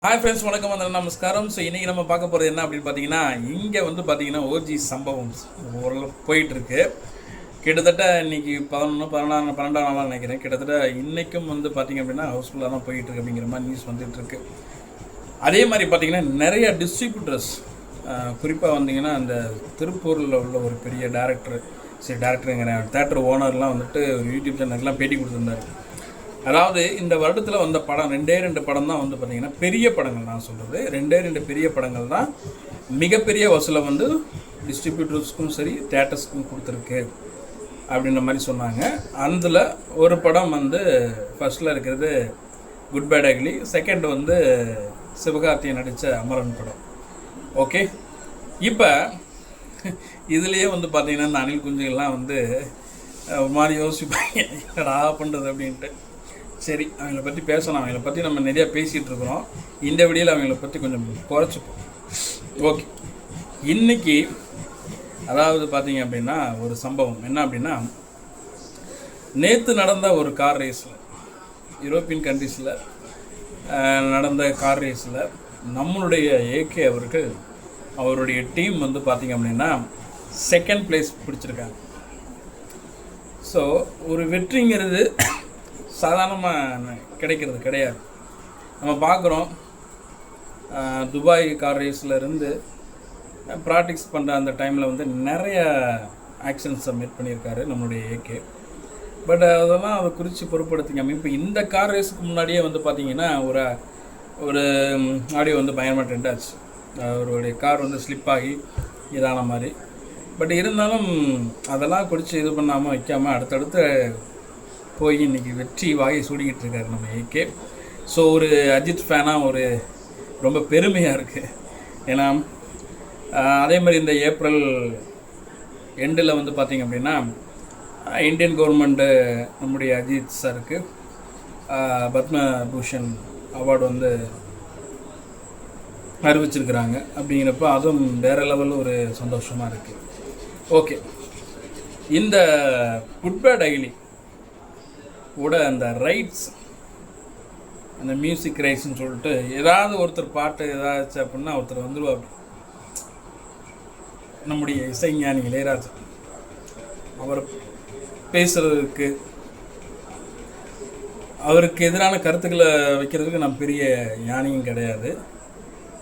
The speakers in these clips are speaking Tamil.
ஹாய் ஃப்ரெண்ட்ஸ், வணக்கம், நமஸ்காரம். ஸோ இன்றைக்கி நம்ம பார்க்க போகிறது என்ன அப்படின்னு பார்த்தீங்கன்னா, இங்கே வந்து பார்த்தீங்கன்னா ஓஜி சம்பவம் ஓரளவு போயிட்டுருக்கு. கிட்டத்தட்ட இன்றைக்கி 12ஆம் நாள் நினைக்கிறேன். கிட்டத்தட்ட இன்றைக்கும் வந்து பார்த்திங்க அப்படின்னா ஹவுஸ்ஃபுல்லாக தான் போயிட்டுருக்கு அப்படிங்கிற மாதிரி நியூஸ் வந்துட்டுருக்கு. அதே மாதிரி பார்த்திங்கன்னா நிறைய டிஸ்ட்ரிபியூட்டர்ஸ், குறிப்பாக வந்தீங்கன்னா அந்த திருப்பூரில் உள்ள ஒரு பெரிய டேரக்டருங்கிற தேட்டர் ஓனர்லாம் வந்துட்டு ஒரு யூடியூப் சேனலுக்குலாம் பேட்டி கொடுத்துருந்தாரு. அதாவது இந்த வருடத்தில் வந்த படம் ரெண்டு படம் தான் வந்து பார்த்திங்கன்னா பெரிய படங்கள். நான் சொல்கிறது ரெண்டு பெரிய படங்கள் தான் மிகப்பெரிய வசூலை வந்து டிஸ்ட்ரிபியூட்டர்ஸ்க்கும் சரி தேட்டர்ஸ்க்கும் கொடுத்துருக்கு அப்படின்ற மாதிரி சொன்னாங்க. அதில் ஒரு படம் வந்து ஃபஸ்ட்டில் இருக்கிறது குட் பேட் அக்லி, செகண்ட் வந்து சிவகார்த்திகேயன் நடித்த அமரன் படம். ஓகே, இப்போ இதுலேயே வந்து பார்த்திங்கன்னா இந்த அணில் குஞ்சுகள்லாம் வந்து ஒரு மாதிரி யோசிப்பாங்க, என்னடா பண்ணுறது அப்படின்ட்டு. சரி, அவங்கள பற்றி பேசணும். அவங்கள பற்றி நம்ம நிறையா பேசிகிட்டு இருக்கிறோம். இந்த வீடியோவில் அவங்கள பற்றி கொஞ்சம் குறைச்சிப்போம். ஓகே, இன்றைக்கி அதாவது பார்த்தீங்க அப்படின்னா ஒரு சம்பவம் என்ன அப்படின்னா, நேற்று நடந்த ஒரு கார் ரேஸில், யூரோப்பியன் கண்ட்ரீஸில் நடந்த கார் ரேஸில் நம்மளுடைய ஏகே அவர்கள் அவருடைய டீம் வந்து பார்த்திங்க அப்படின்னா செகண்ட் பிளேஸ் பிடிச்சிருக்காங்க. ஸோ ஒரு வெற்றிங்கிறது சாதாரணமாக கிடைக்கிறது கிடையாது. நம்ம பார்க்குறோம், துபாய் கார் ரேஸில் இருந்து ப்ராக்டிக்ஸ் பண்ணுற அந்த டைமில் வந்து நிறைய ஆக்ஷன்ஸை மேட் பண்ணியிருக்காரு நம்மளுடைய ஏகே. பட் அதெல்லாம் அதை குறித்து பொருட்படுத்திக்காம இப்போ இந்த கார் ரேஸுக்கு முன்னாடியே வந்து பார்த்திங்கன்னா ஒரு ஆடியோ வந்து பயங்கரமாக ட்ரெண்ட் ஆச்சு. அவருடைய கார் வந்து ஸ்லிப் ஆகி இதான மாதிரி. பட் இருந்தாலும் அதெல்லாம் குறித்து இது பண்ணாமல் வைக்காமல் அடுத்தடுத்து போய் இன்றைக்கி வெற்றி வாகை சூடிக்கிட்டு இருக்காரு நம்ம ஏகே. ஸோ ஒரு அஜித் ஃபேனாக ஒரு ரொம்ப பெருமையாக இருக்குது. ஏன்னா அதே மாதிரி இந்த ஏப்ரல் எண்டில் வந்து பார்த்திங்க அப்படின்னா இந்தியன் கவர்மெண்ட்டு நம்முடைய அஜித் சாருக்கு பத்மபூஷன் அவார்டு வந்து அறிவிச்சிருக்கிறாங்க. அப்படிங்கிறப்ப அதுவும் வேறு லெவலில் ஒரு சந்தோஷமாக இருக்குது. ஓகே, இந்த குட் பேட் அக்லி கூட அந்த ரைட்ஸ், அந்த மியூசிக் ரைட்ஸ்ன்னு சொல்லிட்டு ஏதாவது ஒருத்தர் பாட்டு ஏதாச்சும் அப்படின்னா ஒருத்தர் வந்துடுவார். நம்முடைய இசைஞானி இளையராஜா அவர் பேசுகிறதுக்கு, அவருக்கு எதிரான கருத்துக்களை வைக்கிறதுக்கு நான் பெரிய ஞானியும் கிடையாது.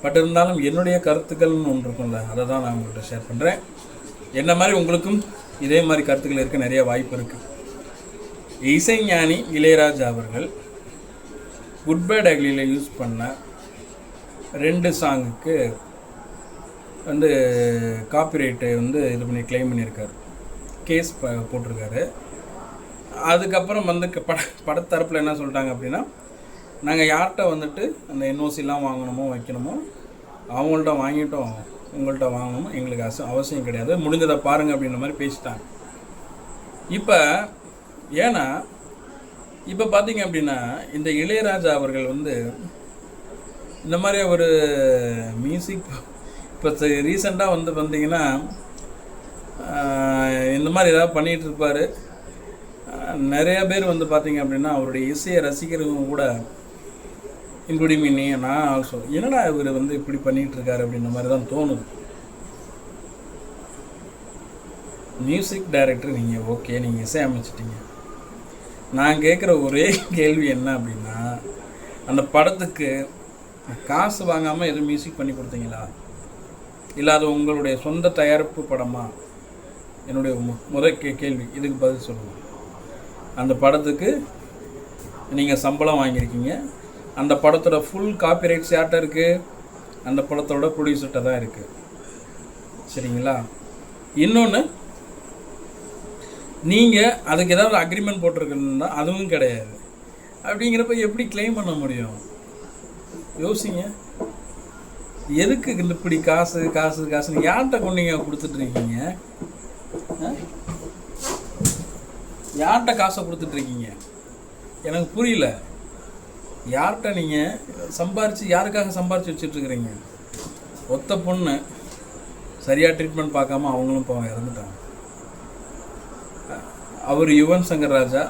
பட் இருந்தாலும் என்னுடைய கருத்துக்கள்னு ஒன்று இருக்கும்ல, அதை தான் நான் உங்கள்கிட்ட ஷேர் பண்ணுறேன். என்ன மாதிரி உங்களுக்கும் இதே மாதிரி கருத்துக்கள் இருக்க நிறைய வாய்ப்பு இருக்குது. இசைஞானி இளையராஜா அவர்கள் குட் பேட் அக்லியில் யூஸ் பண்ண 2 சாங்குக்கு வந்து காப்பிரைட்டை வந்து இது பண்ணி கிளைம் பண்ணியிருக்காரு, கேஸ் போட்டிருக்காரு. அதுக்கப்புறம் வந்து படத்தரப்பில் என்ன சொல்லிட்டாங்க அப்படின்னா, நாங்கள் யார்கிட்ட வந்துட்டு அந்த என்ஓசிலாம் வாங்கணுமோ வைக்கணுமோ அவங்கள்ட்ட வாங்கிட்டோம், உங்கள்கிட்ட வாங்கணுமோ எங்களுக்கு அவசியம் கிடையாது, முடிஞ்சதை பாருங்கள் அப்படின்ற மாதிரி பேசிட்டாங்க. இப்போ ஏன்னா இப்போ பார்த்தீங்க அப்படின்னா இந்த இளையராஜா அவர்கள் வந்து இந்த மாதிரி ஒரு மியூசிக் இப்போ ரீசெண்டாக வந்து பார்த்தீங்கன்னா இந்த மாதிரி ஏதாவது பண்ணிகிட்டு இருப்பார். நிறைய பேர் வந்து பார்த்திங்க அப்படின்னா அவருடைய இசையை ரசிக்கிறவங்க கூட இன்க்ளூடிங் மீ, நான் ஆல்சோ, என்னடா இவர் வந்து இப்படி பண்ணிகிட்டு இருக்காரு அப்படின்ற மாதிரி தான் தோணுது. மியூசிக் டைரக்டர் நீங்கள், ஓகே, நீங்கள் இசை அமைச்சிட்டிங்க. நான் கேட்குற ஒரே கேள்வி என்ன அப்படின்னா, அந்த படத்துக்கு காசு வாங்காமல் எதுவும் மியூசிக் பண்ணி கொடுத்தீங்களா, இல்லை அது உங்களுடைய சொந்த தயாரிப்பு படமா? என்னுடைய முதல் கேள்வி. இதுக்கு பதில் சொல்லுங்கள். அந்த படத்துக்கு நீங்கள் சம்பளம் வாங்கியிருக்கீங்க, அந்த படத்தோட ஃபுல் காப்பிரைட்ஸ் யார்கிட்ட இருக்குது? அந்த படத்தோட ப்ரொடியூசர்கிட்ட தான் இருக்குது. சரிங்களா? இன்னொன்று, நீங்கள் அதுக்கு ஏதாவது அக்ரிமெண்ட் போட்டிருக்கணுன்னா அதுவும் கிடையாது. அப்படிங்கிறப்ப எப்படி கிளைம் பண்ண முடியும்? யோசிங்க. எதுக்கு இப்படி காசுன்னு யார்கிட்ட கொண்டீங்க கொடுத்துட்ருக்கீங்க? யார்கிட்ட காசை கொடுத்துட்ருக்கீங்க? எனக்கு புரியல. யார்கிட்ட நீங்கள் சம்பாரித்து, யாருக்காக சம்பாரித்து வச்சுட்ருக்குறீங்க? ஒத்த பொண்ணு சரியாக ட்ரீட்மெண்ட் பார்க்காம அவங்களும் இப்போ இறந்துட்டாங்க. அவர் யுவன் சங்கர் ராஜா,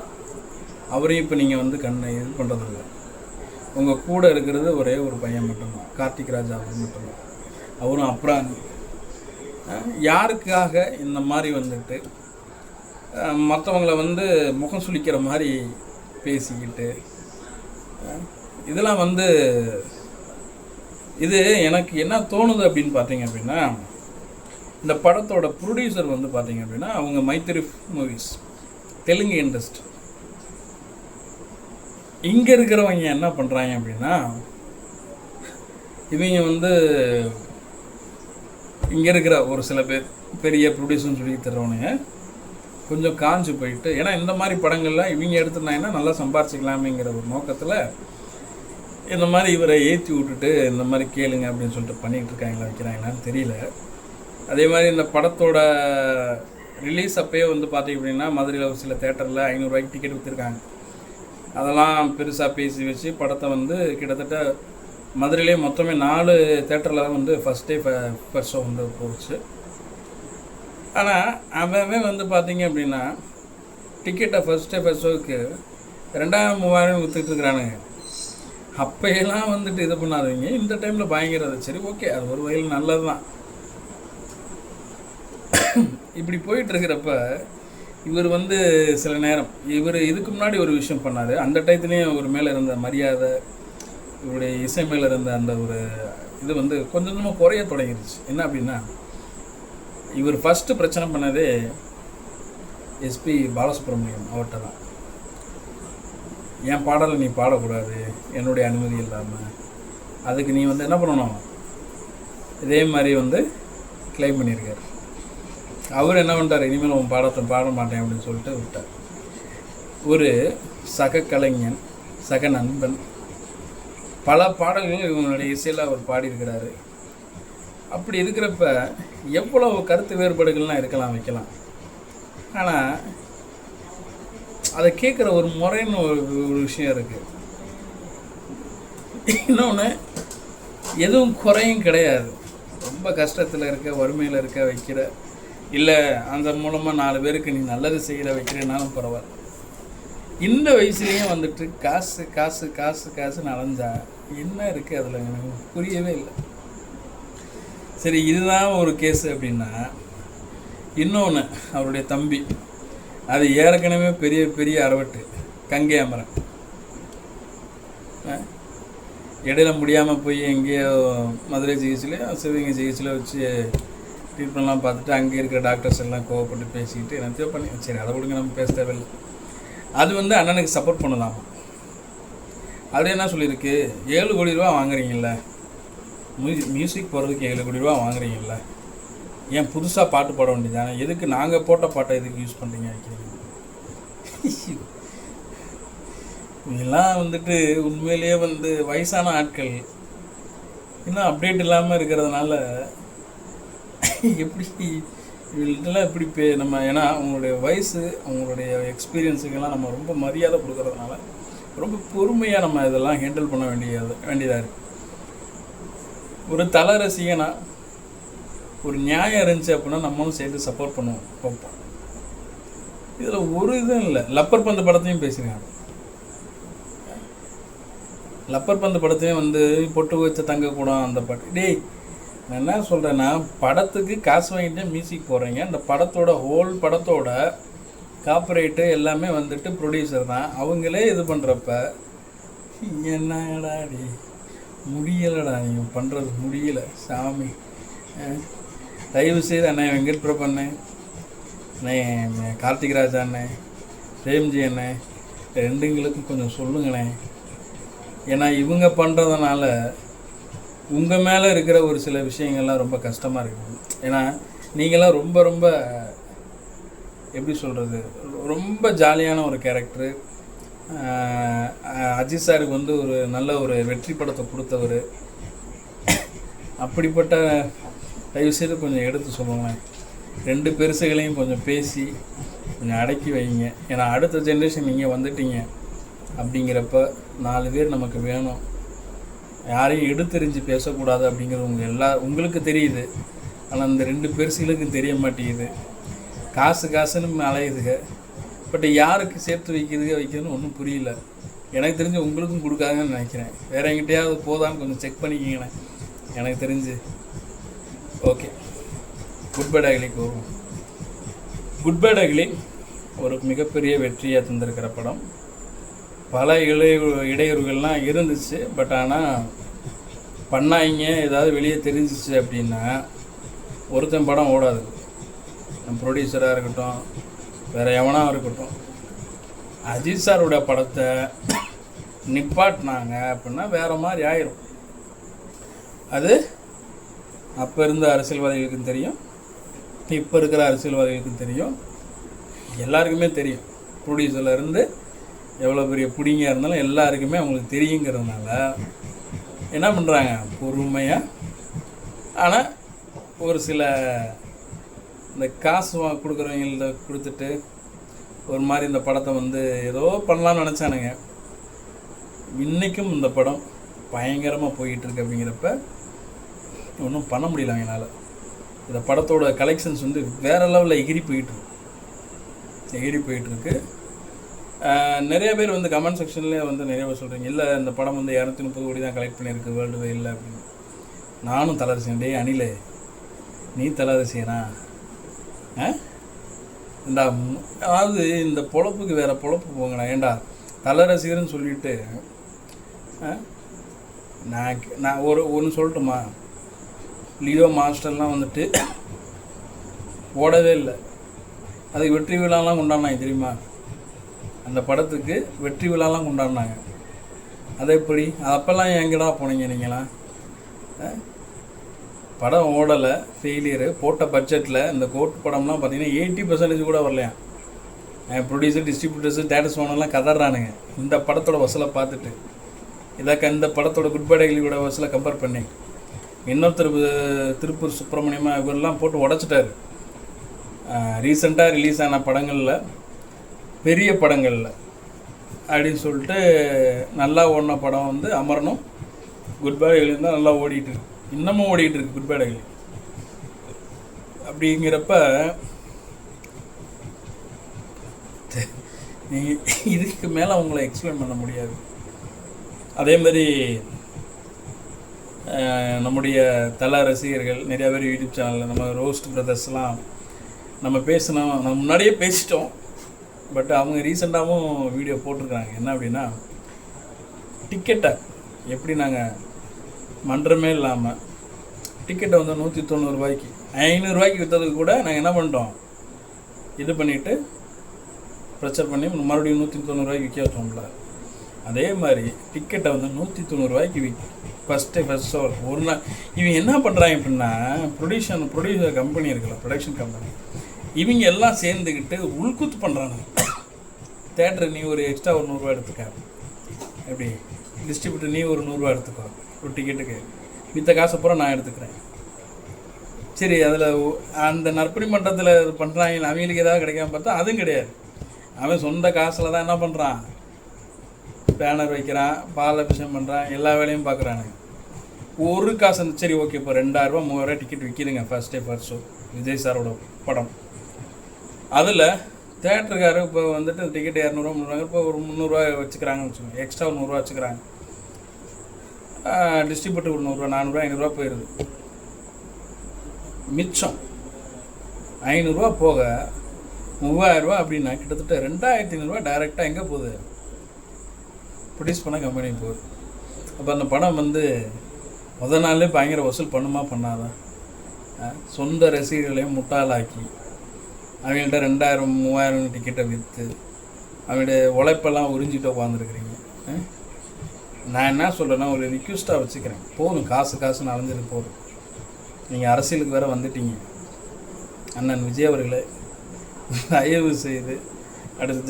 அவரையும் இப்போ நீங்கள் வந்து இது பண்ணுறதில்ல. உங்கள் கூட இருக்கிறது ஒரே ஒரு பையன் மட்டும்தான், கார்த்திக் ராஜா அவர் மட்டும்தான். அவரும் அப்புறம் யாருக்காக இந்த மாதிரி வந்துட்டு மற்றவங்களை வந்து முகம் சுளிக்கிற மாதிரி பேசிக்கிட்டு இதெல்லாம் வந்து இது எனக்கு என்ன தோணுது அப்படின்னு பார்த்தீங்க அப்படின்னா, இந்த படத்தோட ப்ரொடியூசர் வந்து பார்த்தீங்க அப்படின்னா அவங்க மைத்திரி மூவிஸ், தெலுங்கு இண்டஸ்ட்ரி. இங்கே இருக்கிறவங்க என்ன பண்ணுறாங்க அப்படின்னா, இவங்க வந்து இங்கே இருக்கிற ஒரு சில பேர் பெரிய ப்ரொடியூசர்னு சொல்லி தர்றவனுங்க கொஞ்சம் காஞ்சு போயிட்டு, ஏன்னா இந்த மாதிரி படங்கள்லாம் இவங்க எடுத்துருந்தாங்கன்னா நல்லா சம்பாரிச்சிக்கலாமேங்கிற ஒரு நோக்கத்தில் இந்த மாதிரி இவரை ஏற்றி விட்டுட்டு இந்த மாதிரி கேளுங்க அப்படின்னு சொல்லிட்டு பண்ணிகிட்டு இருக்காங்களா வைக்கிறாங்களான்னு தெரியல. அதே மாதிரி இந்த படத்தோட ரிலீஸ் அப்போயே வந்து பார்த்திங்க அப்படின்னா மதுரையில் ஒரு சில தேட்டரில் 500 ரூபாய்க்கு டிக்கெட் விற்றுருக்காங்க. அதெல்லாம் பெருசாக பேசி வச்சு படத்தை வந்து கிட்டத்தட்ட மதுரையிலே மொத்தமே 4 தேட்டரில் தான் வந்து ஃபஸ்ட் டே ஃபர்ஸ்ட் ஷோ வந்து போச்சு. ஆனால் அவன் வந்து பார்த்திங்க அப்படின்னா டிக்கெட்டை ஃபஸ்ட் டே ஃபர்ஸ்ட் ஷோவுக்கு 2000-3000 விற்றுட்டுருக்குறானுங்க. அப்போயெல்லாம் வந்துட்டு இது பண்ணாதீங்க, இந்த டைமில் பயங்கரது. சரி, ஓகே, அது ஒரு வகையில் நல்லது தான். இப்படி போயிட்டுருக்கிறப்ப இவர் வந்து சில நேரம் இவர் இதுக்கு முன்னாடி ஒரு விஷயம் பண்ணார். அந்த டயத்துலேயும் ஒரு மேலே இருந்த மரியாதை, இவருடைய இசை மேலே இருந்த அந்த ஒரு இது வந்து கொஞ்சம் கொஞ்சமாக குறைய தொடங்கிடுச்சு. என்ன அப்படின்னா, இவர் ஃபஸ்ட்டு பிரச்சனை பண்ணதே எஸ்பி பாலசுப்ரமணியம் அவர்கிட்ட தான். என் பாடலை நீ பாடக்கூடாது என்னுடைய அனுமதி இல்லாமல், அதுக்கு நீ வந்து என்ன பண்ணணும், இதே மாதிரி வந்து கிளைம் பண்ணியிருக்கார். அவர் என்ன பண்ணிட்டார், இனிமேல் உன் பாடத்தை பாட மாட்டேன் அப்படின்னு சொல்லிட்டு விட்டார். ஒரு சக கலைஞன், சக நண்பன், பல பாடல்கள் இவங்களுடைய இசையில் அவர் பாடியிருக்கிறாரு. அப்படி இருக்கிறப்ப எவ்வளவு கருத்து வேறுபாடுகள்லாம் இருக்கலாம், வைக்கலாம். ஆனால் அதை கேட்குற ஒரு முறைன்னு ஒரு விஷயம் இருக்குது. இன்னொன்று, எதுவும் குறையும் கிடையாது. ரொம்ப கஷ்டத்தில் இருக்க, வறுமையில் இருக்க வைக்கிற, இல்லை அந்த மூலமாக 4 பேருக்கு நீ நல்லது செய்கிற வைக்கிறனாலும் பரவாயில்ல. இந்த வயசுலேயும் வந்துட்டு காசு காசு காசு காசுன்னு அலைஞ்சா என்ன இருக்குது அதில், எனக்கு புரியவே இல்லை. சரி, இதுதான் ஒரு கேஸு அப்படின்னா, இன்னொன்று அவருடைய தம்பி, அது ஏற்கனவே பெரிய பெரிய அரவட்டு, கங்கை அமரன். இடையில முடியாமல் போய் எங்கேயோ மதுரை ஜிஹெச்சில் சிவகங்கை ஜிஹெச்சில் வச்சு ட்ரீட்மெண்ட்லாம் பார்த்துட்டு அங்கே இருக்கிற டாக்டர்ஸ் எல்லாம் கோவப்பட்டு பேசிக்கிட்டு என்னத்தையோ பண்ணி, சரி அதை கொடுங்க, நம்ம பேச தேவையில்லை. அது வந்து அண்ணனுக்கு சப்போர்ட் பண்ணலாமா? அது என்ன சொல்லியிருக்கு, 7 கோடி ரூபா வாங்குறீங்கள, மியூசிக் போடுறதுக்கு 7 கோடி ரூபா வாங்குறீங்கள, ஏன் புதுசாக பாட்டு பாட வேண்டியதானே, எதுக்கு நாங்கள் போட்ட பாட்டை எதுக்கு யூஸ் பண்ணுறீங்க வைக்கிறீங்க? இதெல்லாம் வந்துட்டு உண்மையிலேயே வந்து வயசான ஆட்கள் இன்னும் அப்டேட் இல்லாமல் இருக்கிறதுனால எப்படி இதெல்லாம் எப்படி நம்ம, ஏன்னா அவங்களுடைய வயசு, அவங்களுடைய எக்ஸ்பீரியன்ஸுக்கெல்லாம் நம்ம ரொம்ப மரியாதை கொடுக்கறதுனால ரொம்ப பொறுமையாக நம்ம இதெல்லாம் ஹேண்டில் பண்ண வேண்டியதாக இருக்குது. ஒரு தல ரசிகனா ஒரு நியாயம் இருந்துச்சு அப்படின்னா நம்மளும் சேர்த்து சப்போர்ட் பண்ணுவோம், பார்ப்போம். இதில் ஒரு இதுவும் இல்லை. லப்பர் பந்து படத்தையும் பேசுகிறாங்க. லப்பர் பந்து படத்தையும் வந்து பொட்டு வச்ச தங்கக்கூடம் அந்த பாட்டு. டேய், நான் என்ன சொல்கிறேன்னா, படத்துக்கு காசு வாங்கிட்டு மியூசிக் போடுறீங்க, அந்த படத்தோட ஹோல் படத்தோட காப்பரேட்டு எல்லாமே வந்துட்டு ப்ரொடியூசர் தான். அவங்களே இது பண்ணுறப்ப என்னடா டி முடியலடா, நீங்கள் பண்ணுறது முடியல சாமி. தயவு செய்து அண்ணே வெங்கட் பிரபு அண்ணே, அண்ணே கார்த்திக் ராஜா அண்ணே, பிரேம்ஜி அண்ணே, ரெண்டுங்களுக்கும் கொஞ்சம் சொல்லுங்களேன். ஏன்னா இவங்க பண்ணுறதுனால உங்கள் மேலே இருக்கிற ஒரு சில விஷயங்கள்லாம் ரொம்ப கஷ்டமாக இருக்குது. ஏன்னா நீங்களாம் ரொம்ப ரொம்ப எப்படி சொல்கிறது, ரொம்ப ஜாலியான ஒரு கேரக்டரு. அஜித் சாருக்கு வந்து ஒரு நல்ல ஒரு வெற்றி படத்தை கொடுத்தவர். அப்படிப்பட்ட தயவுசெய்து கொஞ்சம் எடுத்து சொல்லுங்களேன். 2 பெருசுகளையும் கொஞ்சம் பேசி கொஞ்சம் அடக்கி வைங்க. ஏன்னா அடுத்த ஜென்ரேஷன் நீங்கள் வந்துட்டீங்க அப்படிங்கிறப்ப 4 பேர் நமக்கு வேணும். யாரையும் எடுத்தெறிஞ்சு பேசக்கூடாது அப்படிங்கிறது உங்களுக்கு தெரியுது. ஆனால் அந்த 2 பெருசுகளுக்கும் தெரிய மாட்டேங்குது. காசுன்னு அலையுதுங்க. பட் யாருக்கு சேர்த்து வைக்கிறதுன்னு ஒன்றும் புரியல. எனக்கு தெரிஞ்சு உங்களுக்கும் கொடுக்காதுன்னு நினைக்கிறேன். வேறு எங்கிட்டையாவது போதான்னு கொஞ்சம் செக் பண்ணிக்கிங்கண்ணே எனக்கு தெரிஞ்சு. ஓகே, குட் பேட் அகிலிக்கு வருவோம். குட் பேட் அகிலி ஒரு மிகப்பெரிய வெற்றியை தந்திருக்கிற படம். பல இடையூறுகள்லாம் இருந்துச்சு. பட் ஆனால் பண்ணாங்க ஏதாவது வெளியே தெரிஞ்சிச்சு அப்படின்னா ஒருத்தன் படம் ஓடாது. ப்ரொடியூசராக இருக்கட்டும், வேறு எவனாக இருக்கட்டும். அஜித் சாரோட படத்தை நிப்பாட்டினாங்க அப்படின்னா வேறு மாதிரி ஆயிரும். அது அப்போ இருந்த அரசியல்வாதிகளுக்கும் தெரியும், இப்போ இருக்கிற அரசியல்வாதிகளுக்கும் தெரியும், எல்லாருக்குமே தெரியும். ப்ரொடியூசர்லேருந்து எவ்வளோ பெரிய பிடிங்க இருந்தாலும் எல்லாருக்குமே அவங்களுக்கு தெரியுங்கிறதுனால என்ன பண்ணுறாங்க, பொறுமையாக. ஆனால் ஒரு சில இந்த காசு கொடுக்குறவங்கள்ட்ட கொடுத்துட்டு ஒரு மாதிரி இந்த படத்தை வந்து ஏதோ பண்ணலான்னு நினச்சானுங்க. இன்றைக்கும் இந்த படம் பயங்கரமாக போயிட்டுருக்கு. அப்படிங்கிறப்ப ஒன்றும் பண்ண முடியல என்னால். இந்த படத்தோட கலெக்ஷன்ஸ் வந்து வேறு லெவலில் எகிரி போயிட்டுருக்கு. நிறைய பேர் வந்து கமெண்ட் செக்ஷன்லேயே வந்து நிறைய பேர் சொல்கிறீங்க, இல்லை இந்த படம் வந்து 230 கோடி தான் கலெக்ட் பண்ணியிருக்கு வேர்ல்டு வைடில் அப்படின்னு. நானும் தலை ரசிகன். டே அனில், நீ தலை ரசிகனா? இந்த அதாவது இந்த பொழப்புக்கு வேறு பொழப்பு போங்கண்ணா. ஏண்டா தலை ரசிகர்னு சொல்லிட்டு நான் ஒன்று சொல்லட்டுமா, லியோ மாஸ்டர்லாம் வந்துட்டு ஓடவே இல்லை. அதுக்கு வெற்றி விழாலாம் கொண்டாடினாங்க தெரியுமா? அந்த படத்துக்கு வெற்றி விழாலாம் கொண்டாடினாங்க. அது எப்படி? அப்போல்லாம் எங்கடா போனீங்க நீங்களாம்? படம் ஓடலை, ஃபெயிலியரு. போட்ட பட்ஜெட்டில் இந்த கோட் படம்லாம் பார்த்தீங்கன்னா 80% கூட வரலையாம். ப்ரொடியூசர், டிஸ்ட்ரிபியூட்டர்ஸு, தேட்டர்ஸ் ஓனர்லாம் கதறானுங்க இந்த படத்தோட வசூலை பார்த்துட்டு. இந்த படத்தோட குட் பேட் அகிலியோட வசூலை கம்பேர் பண்ணி இன்னொருத்தர் திருப்பூர் சுப்பிரமணியமாக இவரெல்லாம் போட்டு உடச்சிட்டாரு. ரீசெண்டாக ரிலீஸ் ஆன படங்களில், பெரிய படங்களில் அப்படின்னு சொல்லிட்டு நல்லா ஓடின படம் வந்து அமரனும் குட் பேட் அகிலியும் தான் நல்லா ஓடிட்டுருக்கு. இன்னமும் ஓடிக்கிட்டு இருக்கு குட் பேட் அகிலி. அப்படிங்கிறப்ப இதுக்கு மேலே அவங்கள எக்ஸ்பிளைன் பண்ண முடியாது. அதே மாதிரி நம்முடைய தல ரசிகர்கள் நிறையா பேர் யூடியூப் சேனலில், நம்ம ரோஸ்ட் பிரதர்ஸ்லாம் நம்ம பேசினோம், நம்ம முன்னாடியே பேசிட்டோம். பட் அவங்க ரீசெண்டாகவும் வீடியோ போட்டிருக்காங்க. என்ன அப்படின்னா, டிக்கெட்டை எப்படி நாங்கள் மன்றமே இல்லாமல் டிக்கெட்டை வந்து 190 ரூபாய்க்கு 500 ரூபாய்க்கு விற்றதுக்கு கூட நாங்கள் என்ன பண்ணிட்டோம், இது பண்ணிவிட்டு ப்ரெஷர் பண்ணி மறுபடியும் 190 ரூபாய்க்கு விற்க வச்சோம்ல. அதே மாதிரி டிக்கெட்டை வந்து 190 ரூபாய்க்கு ஃபஸ்ட் ஷோ ஒரு நாள். இவங்க என்ன பண்ணுறாங்க அப்படின்னா, ப்ரொடியூசர் கம்பெனி இருக்குல்ல, ப்ரொடக்ஷன் கம்பெனி, இவங்க எல்லாம் சேர்ந்துக்கிட்டு உள்குத்து பண்ணுறாங்க. தேட்டரு நீ ஒரு எக்ஸ்ட்ரா ஒரு 100 ரூபா எடுத்துக்க, எப்படி டிஸ்ட்ரிபியூட்டர் நீ ஒரு 100 ரூபா எடுத்துக்கோ ஒரு டிக்கெட்டுக்கு, மித்த காசை பூரா நான் எடுத்துக்கிறேன். சரி, அதில் அந்த நற்பணி மன்றத்தில் பண்ணுறாங்க, அவங்களுக்கு ஏதாவது கிடைக்காம பார்த்தா அதுவும் கிடையாது. அவன் சொந்த காசில் தான் என்ன பண்ணுறான், பேனர் வைக்கிறான், பால் அபிஷேகம் பண்ணுறான், எல்லா வேலையும் பார்க்குறானுங்க. ஒரு காசு சரி ஓகே, இப்போ 2000 ரூபா 3000 டிக்கெட் விற்கிதுங்க first day first show Vijay சாரோட படம். அதில் தேட்டருக்காரு இப்போ வந்துட்டு டிக்கெட் 200 ரூபா 300, இப்போ ஒரு 300 ரூபா வச்சுக்கிறாங்கன்னு வச்சுக்கோங்க, எக்ஸ்ட்ரா ஒரு 100 ரூபா வச்சுக்கிறாங்க. டிஸ்ட்ரிபியூட்டர் ஒரு 100 ரூபா 400 ரூபா 500 ரூபா போயிடுது. மிச்சம் 500 ரூபா போக 3000 ரூபா அப்படின்னா கிட்டத்தட்ட 2500 ரூபா டைரெக்டாக எங்கே போகுது, ப்ரொடியூஸ் பண்ண கம்பெனிக்கு போகுது. அப்போ அந்த படம் வந்து முதல் நாள்லேயே பயங்கர வசூல் பண்ணுமா பண்ணாதான்? சொந்த ரசிகர்களையும் முட்டாளாக்கி அவங்கள்ட்ட 2000 3000 டிக்கெட்டை விற்று அவங்களுடைய உழைப்பெல்லாம் உறிஞ்சிட்டு உட்காந்துருக்குறீங்க. நான் என்ன சொல்கிறேன்னா, ஒரு ரிக்வெஸ்ட்டாக வச்சுக்கிறேன், போதும் காசுன்னு அலைஞ்சது போதும். நீங்கள் அரசியலுக்கு வேறு வந்துட்டீங்க. அண்ணன் விஜய் அவர்களே, தயவு செய்து அடுத்து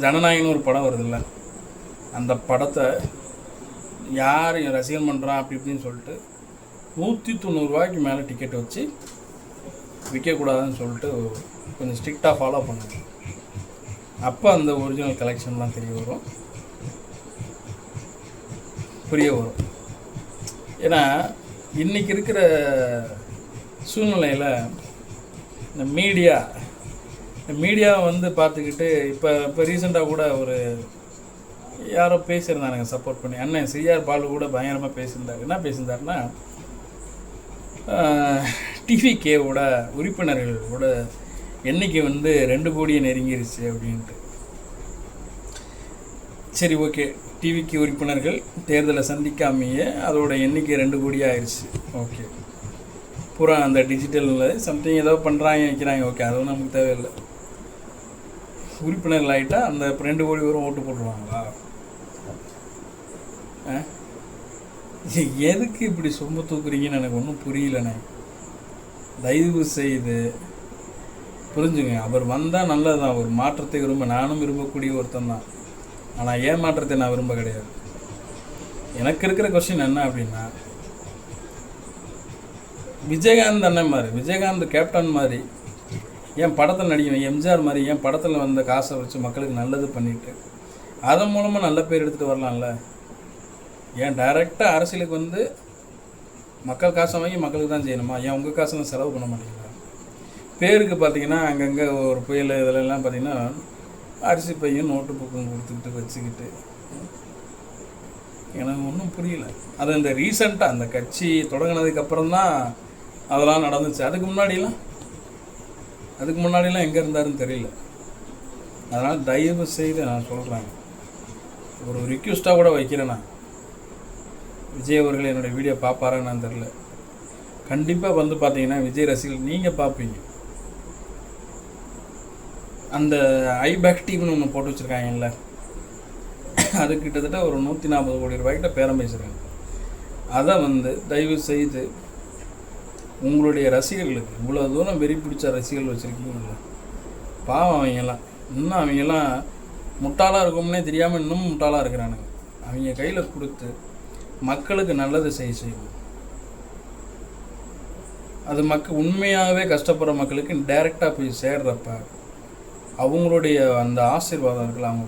ஜனநாயகன்னு ஒரு படம் வருதில்ல, அந்த படத்தை யார் ரசிகன் பண்ணுறான் அப்படி இப்படின்னு சொல்லிட்டு 190 ரூபாய்க்கு மேலே டிக்கெட் வச்சு விற்கக்கூடாதுன்னு சொல்லிட்டு கொஞ்சம் ஸ்ட்ரிக்டாக ஃபாலோ பண்ணுங்க. அப்போ அந்த ஒரிஜினல் கலெக்ஷன்லாம் புரிய வரும். ஏன்னா இன்றைக்கி இருக்கிற சூழ்நிலையில் இந்த மீடியா வந்து பார்த்துக்கிட்டு இப்போ ரீசெண்டாக கூட ஒரு யாரோ பேசியிருந்தானுங்க சப்போர்ட் பண்ணி. அண்ணன் சிஆர் பாலு கூட பயங்கரமாக பேசியிருந்தார். என்ன பேசியிருந்தாருன்னா, டிவிகேவோட உறுப்பினர்களோட எண்ணிக்கை வந்து 2 கோடியை நெருங்கிருச்சு அப்படின்ட்டு. சரி, ஓகே, டிவிக்கு உறுப்பினர்கள் தேர்தலை சந்திக்காமையே அதோட எண்ணிக்கை 2 கோடி ஆயிடுச்சு. ஓகே, பூரா அந்த டிஜிட்டலில் சம்திங் ஏதோ பண்ணுறாங்க வைக்கிறாங்க. ஓகே, அதுவும் நமக்கு தேவையில்லை. உறுப்பினர்கள் ஆகிட்டால் அந்த 2 கோடி வரும் ஓட்டு போட்டுருவாங்களா? எதுக்கு இப்படி சொம்பு தூக்குறீங்கன்னு எனக்கு ஒன்றும் புரியலண்ணே. தயவு செய்து புரிஞ்சுங்க. அவர் வந்தால் நல்லதுதான். ஒரு மாற்றத்தை நானும் விரும்பக்கூடிய ஒருத்தன் தான். ஆனால் ஏமாற்றத்தை நான் விரும்ப கிடையாது. எனக்கு இருக்கிற கொஸ்டின் என்ன அப்படின்னா, விஜயகாந்த் அண்ணன் மாதிரி, விஜயகாந்த் கேப்டன் மாதிரி என் படத்தில் நடிக்கணும், எம்ஜிஆர் மாதிரி என் படத்தில் வந்த காசை வச்சு மக்களுக்கு நல்லது பண்ணிவிட்டு அதன் மூலமாக நல்ல பேர் எடுத்துகிட்டு வரலாம்ல. ஏன் டைரெக்டாக அரசியலுக்கு வந்து மக்கள் காசை வாங்கி மக்களுக்கு தான் செய்யணுமா? ஏன் உங்கள் காசெல்லாம் செலவு பண்ண மாட்டீங்களா? பேருக்கு பார்த்தீங்கன்னா அங்கங்கே ஒரு புயல் இதிலெல்லாம் பார்த்தீங்கன்னா அரிசி பையன் நோட்டு புக்கும் கொடுத்துக்கிட்டு வச்சுக்கிட்டு எனக்கு ஒன்றும் புரியல. அது இந்த ரீசண்டாக அந்த கட்சி தொடங்கினதுக்கப்புறம் தான் அதெல்லாம் நடந்துச்சு. அதுக்கு முன்னாடிலாம் எங்கே இருந்தாருன்னு தெரியல. அதனால் தயவு செய்து நான் சொல்கிறேன், ஒரு ரிக்வெஸ்ட்டாக கூட வைக்கிறேன். நான் விஜய் அவர்கள் என்னுடைய வீடியோ பார்ப்பாரான்னு நான் தெரில. கண்டிப்பாக வந்து பார்த்தீங்கன்னா விஜய் ரசிகர்கள் நீங்கள் பார்ப்பீங்க. அந்த ஐபேக் டீம்னு ஒன்று போட்டு வச்சுருக்காங்கல்ல, அது கிட்டத்தட்ட ஒரு 140 கோடி ரூபாய்கிட்ட பேரம் பேசுகிறாங்க. அதை வந்து தயவு செய்து உங்களுடைய ரசிகர்களுக்கு, இவ்வளோ தூரம் வெறி பிடிச்ச ரசிகர்கள் வச்சுருக்கீங்களா, பாவம் அவங்கெல்லாம் முட்டாளாக இருக்கும்னே தெரியாமல் இன்னும் முட்டாளாக இருக்கிறானுங்க. அவங்க கையில் கொடுத்து மக்களுக்கு நல்லது செய்யணும். அது உண்மையாகவே கஷ்டப்படுற மக்களுக்கு டைரெக்டாக போய் சேர்றப்ப அவங்களுடைய அந்த ஆசீர்வாதம் இருக்கலாம்.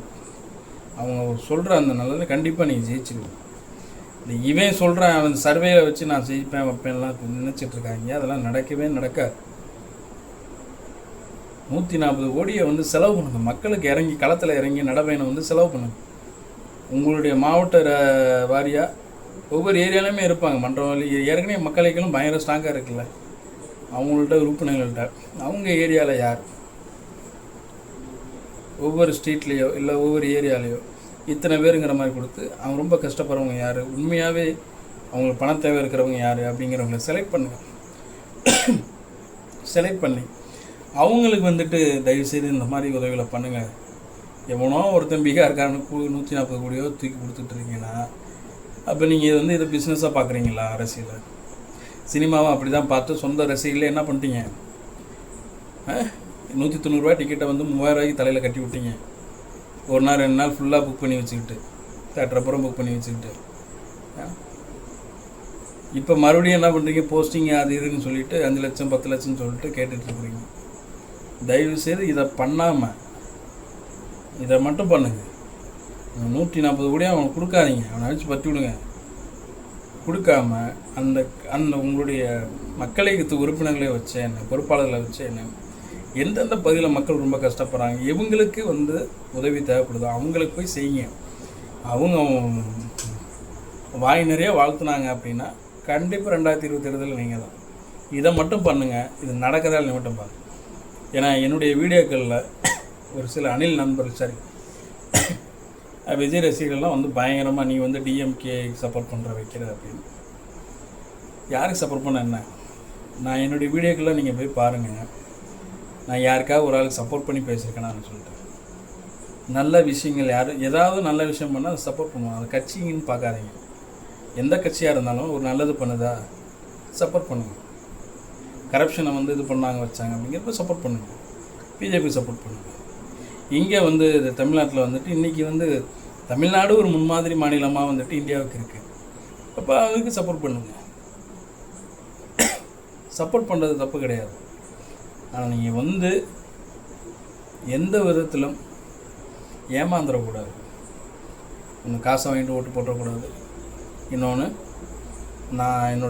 அவங்க சொல்கிற அந்த நல்லதை கண்டிப்பாக நீங்கள் ஜெயிச்சிருவீங்க. இந்த இவன் சொல்கிறேன் அந்த சர்வேயை வச்சு நான் ஜெயிப்பேன் வைப்பேன்லாம் நினச்சிட்ருக்காங்க. அதெல்லாம் நடக்கவே நடக்காது. 140 கோடியை வந்து செலவு பண்ணுங்க. மக்களுக்கு இறங்கி களத்தில் இறங்கி நடைபயணம் வந்து செலவு பண்ணுங்க. உங்களுடைய மாவட்ட வாரியாக ஒவ்வொரு ஏரியாலையுமே இருப்பாங்க மன்றம். ஏற்கனவே மக்களுக்கெல்லாம் பயங்கர ஸ்ட்ராங்காக இருக்குல்ல, அவங்கள்ட்ட உறுப்பினர்கள்ட்ட அவங்க ஏரியாவில் யார், ஒவ்வொரு ஸ்ட்ரீட்லேயோ இல்லை ஒவ்வொரு ஏரியாலேயோ இத்தனை பேருங்கிற மாதிரி கொடுத்து அவங்க ரொம்ப கஷ்டப்படுறவங்க யார், உண்மையாகவே அவங்களுக்கு பண தேவை இருக்கிறவங்க யார் அப்படிங்கிறவங்கள செலக்ட் பண்ணுங்கள். செலக்ட் பண்ணி அவங்களுக்கு வந்துட்டு தயவுசெய்து இந்த மாதிரி உதவிகளை பண்ணுங்கள். எவனோ ஒருத்தன் பீகார்காரனுக்கு 140 கோடியோ தூக்கி கொடுத்துட்ருக்கீங்கன்னா அப்போ நீங்கள் வந்து இதை பிஸ்னஸாக பார்க்குறீங்களா? அரசியலை சினிமாவை அப்படி தான் பார்த்து சொந்த ரசிகர்களே என்ன பண்ணிட்டீங்க? 190 ரூபா டிக்கெட்டை வந்து 3000 ரூபாய்க்கு தலையில் கட்டி விட்டீங்க. ஒரு நாள் 2 நாள் ஃபுல்லாக புக் பண்ணி வச்சுக்கிட்டு, தேட்டரப்புறம் புக் பண்ணி வச்சுக்கிட்டு, இப்போ மறுபடியும் என்ன பண்ணுறீங்க? போஸ்டிங் அது இதுன்னு சொல்லிவிட்டு 5 லட்சம் 10 லட்சம்னு சொல்லிட்டு கேட்டுட்ருக்குறீங்க. தயவுசெய்து இதை பண்ணாமல் இதை மட்டும் பண்ணுங்கள். 140 கோடியும் அவனுக்கு கொடுக்காதீங்க, அவனை அழிச்சு பற்றி விடுங்க. கொடுக்காம அந்த அந்த உங்களுடைய மக்களுக்கு உறுப்பினர்களை வச்சு என்ன, பொறுப்பாளர்களை வச்சு என்ன, எந்தெந்த பகுதியில் மக்கள் ரொம்ப கஷ்டப்படுறாங்க, இவங்களுக்கு வந்து உதவி தேவைப்படுதோ அவங்களுக்கு போய் செய்யுங்க. அவங்க வாய் நிறைய வாழ்த்துனாங்க அப்படின்னா கண்டிப்பாக 2027 நீங்கள் தான். இதை மட்டும் பண்ணுங்கள். இது நடக்கிறதா இல்லை மட்டும் பாருங்கள். ஏன்னா என்னுடைய வீடியோக்களில் ஒரு சில அணில் நண்பர்கள், சரி விஜய் ரசிகர்கள்லாம் வந்து பயங்கரமாக நீ வந்து டிஎம்கே சப்போர்ட் பண்ணுற வைக்கிறது அப்படின்னு. யாருக்கு சப்போர்ட் பண்ண என்ன? நான் என்னுடைய வீடியோக்கெல்லாம் நீங்கள் போய் பாருங்கள். நான் யாருக்காவது ஒரு ஆளுக்கு சப்போர்ட் பண்ணி பேசியிருக்கேன்னு சொல்லிட்டு, நல்ல விஷயங்கள் ஏதாவது நல்ல விஷயம் பண்ணால் அதை சப்போர்ட் பண்ணுவோம். அது கட்சின்னு பார்க்காதீங்க. எந்த கட்சியாக இருந்தாலும் ஒரு நல்லது பண்ணுதா சப்போர்ட் பண்ணுங்கள். கரப்ஷனை வந்து இது பண்ணாங்க வச்சாங்க அப்படிங்கிறப்ப சப்போர்ட் பண்ணுங்கள். பிஜேபி சப்போர்ட் பண்ணுங்கள். இங்கே வந்து தமிழ்நாட்டில் வந்துட்டு இன்றைக்கி வந்து தமிழ்நாடு ஒரு முன்மாதிரி மாநிலமாக வந்துட்டு இந்தியாவுக்கு இருக்குது. அப்போ அதுக்கு சப்போர்ட் பண்ணுங்கள். சப்போர்ட் பண்ணுறது தப்பு கிடையாது. ஆனால் நீங்கள் வந்து எந்த விதத்திலும் ஏமாந்துடக்கூடாது. ஒன்று காசை வாங்கிட்டு ஓட்டு போட்டக்கூடாது. இன்னொன்று நான்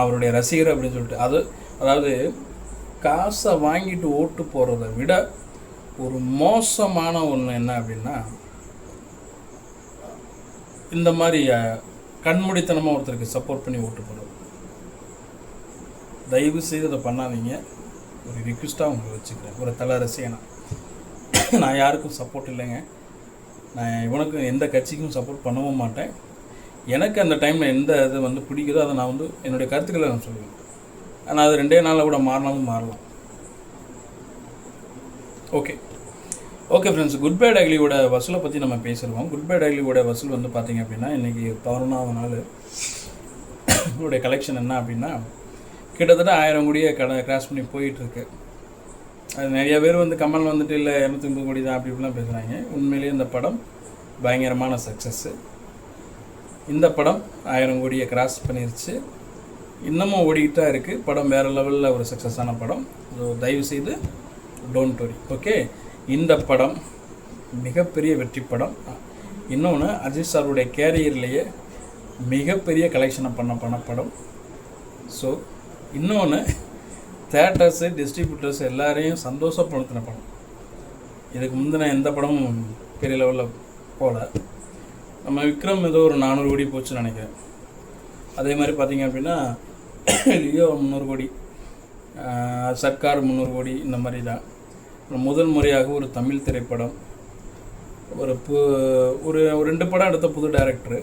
அவருடைய ரசிகர் அப்படின்னு சொல்லிட்டு அதாவது காசை வாங்கிட்டு ஓட்டு போடுறத விட ஒரு மோசமான ஒன்று என்ன அப்படின்னா, இந்த மாதிரி கண்மூடித்தனமாக ஒருத்தருக்கு சப்போர்ட் பண்ணி ஓட்டு போடுறது தயவு செய்து அதை பண்ணாதீங்க. ஒரு ரிக்வெஸ்ட்டாக உங்களுக்கு வச்சுக்கிறேன். ஒரு தலை ரசிகனா நான் யாருக்கும் சப்போர்ட் இல்லைங்க. நான் இவனுக்கும் எந்த கட்சிக்கும் சப்போர்ட் பண்ணவும் மாட்டேன். எனக்கு அந்த டைமில் எந்த இது வந்து பிடிக்குதோ அதை நான் வந்து என்னுடைய கருத்துக்களை நான் சொல்லுவேன். ஆனால் அது 2 நாளில் கூட மாறலாம். ஓகே ஃப்ரெண்ட்ஸ், குட் பை டைலியோட வசூலை பற்றி நம்ம பேசிடுவோம். குட் பை டைலியோட வசூல் வந்து பார்த்திங்க அப்படின்னா இன்றைக்கி 11வது நாள் உங்களுடைய கலெக்ஷன் என்ன அப்படின்னா கிட்டத்தட்ட 1000 கோடியை கிராஸ் பண்ணி போயிட்டுருக்கு. அது நிறைய பேர் வந்து கமல் வந்துட்டு இல்லை 250 கோடி தான் அப்படி இப்படிலாம் பேசுகிறாங்க. உண்மையிலேயே இந்த படம் பயங்கரமான சக்ஸஸ்ஸு. இந்த படம் 1000 கோடியை கிராஸ் பண்ணிருச்சு. இன்னமும் ஓடிக்கிட்டு தான் இருக்குது. படம் வேறு லெவலில் ஒரு சக்ஸஸான படம். ஸோ தயவுசெய்து டோன்ட் வரி. ஓகே, இந்த படம் மிகப்பெரிய வெற்றி படம். இன்னொன்று அஜித் சாருடைய கேரியர்லேயே மிகப்பெரிய கலெக்ஷனை பண்ண படம். ஸோ இன்னொன்று தேட்டர்ஸு டிஸ்ட்ரிபியூட்டர்ஸ் எல்லாரையும் சந்தோஷப்படுத்தின படம். இதுக்கு முந்தின எந்த படமும் பெரிய லெவலில் போகல. நம்ம விக்ரம் ஏதோ ஒரு 400 கோடி போச்சுன்னு நினைக்கிறேன். அதே மாதிரி பார்த்திங்க அப்படின்னா லியோ 300 கோடி, சர்க்கார் 300 கோடி, இந்த மாதிரி தான். முதல் முறையாக ஒரு தமிழ் திரைப்படம், ஒரு 2 படம் எடுத்த புது டைரக்டரு,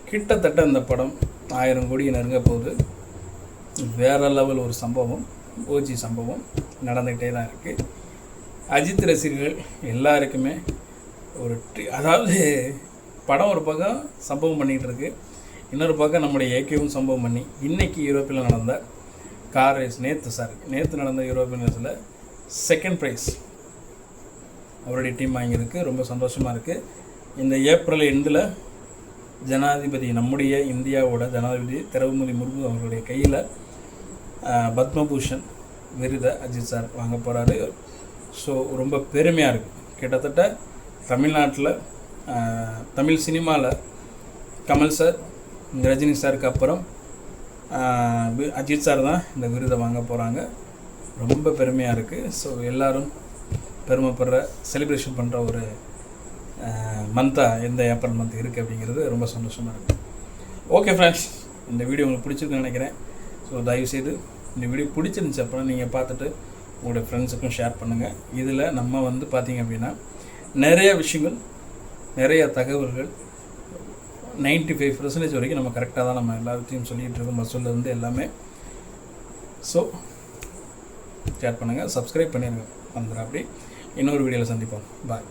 கிட்டத்தட்ட இந்த படம் 1000 கோடி நெருங்க போகுது. வேறு லெவல் ஒரு சம்பவம், ஓஜி சம்பவம் நடந்துக்கிட்டே தான் இருக்குது. அஜித் ரசிகர்கள் எல்லாருக்குமே ஒரு அதாவது படம் ஒரு பக்கம் சம்பவம் பண்ணிகிட்டு இருக்கு, இன்னொரு பக்கம் நம்முடைய ஏகேவும் சம்பவம் பண்ணி இன்றைக்கி யூரோப்பில் நடந்த கார் ரேஸ் நேற்று நடந்த யூரோப்பியன் ரேஸில் 2nd ப்ரைஸ் அவருடைய டீம் வாங்கியிருக்கு. ரொம்ப சந்தோஷமாக இருக்குது. இந்த ஏப்ரல் எண்டில் ஜனாதிபதி, நம்முடைய இந்தியாவோட ஜனாதிபதி திரௌபதி முர்மு அவர்களுடைய கையில் பத்மபூஷன் விருதை அஜித் சார் வாங்க போகிறாரு. ஸோ ரொம்ப பெருமையாக இருக்குது. கிட்டத்தட்ட தமிழ்நாட்டில் தமிழ் சினிமாவில் கமல் சார், ரஜினி சாருக்கு அப்புறம் அஜித் சார் தான் இந்த விருதை வாங்க போகிறாங்க. ரொம்ப பெருமையாக இருக்குது. ஸோ எல்லோரும் பெருமைப்படுற, செலிப்ரேஷன் பண்ணுற ஒரு மந்தாக எந்த ஏப்ரல் மந்த் இருக்குது அப்படிங்கிறது ரொம்ப சந்தோஷமாக இருக்குது. ஓகே ஃப்ரெண்ட்ஸ், இந்த வீடியோ உங்களுக்கு பிடிச்சிருக்குன்னு நினைக்கிறேன். ஸோ தயவுசெய்து இந்த வீடியோ பிடிச்சிருந்துச்சு அப்புறம் நீங்கள் பார்த்துட்டு உங்களுடைய ஃப்ரெண்ட்ஸுக்கும் ஷேர் பண்ணுங்கள். இதில் நம்ம வந்து பார்த்திங்க அப்படின்னா நிறைய விஷயங்கள், நிறைய தகவல்கள் 95% வரைக்கும் நம்ம கரெக்டாக தான் நம்ம எல்லாத்தையும் சொல்லிகிட்டு இருக்கோம், வசூல்லேருந்து எல்லாமே. ஸோ ஷேர் பண்ணுங்கள், சப்ஸ்கிரைப் பண்ணிடுங்க. வந்துடும். அப்படி இன்னொரு வீடியோவில் சந்திப்போம். பாய்.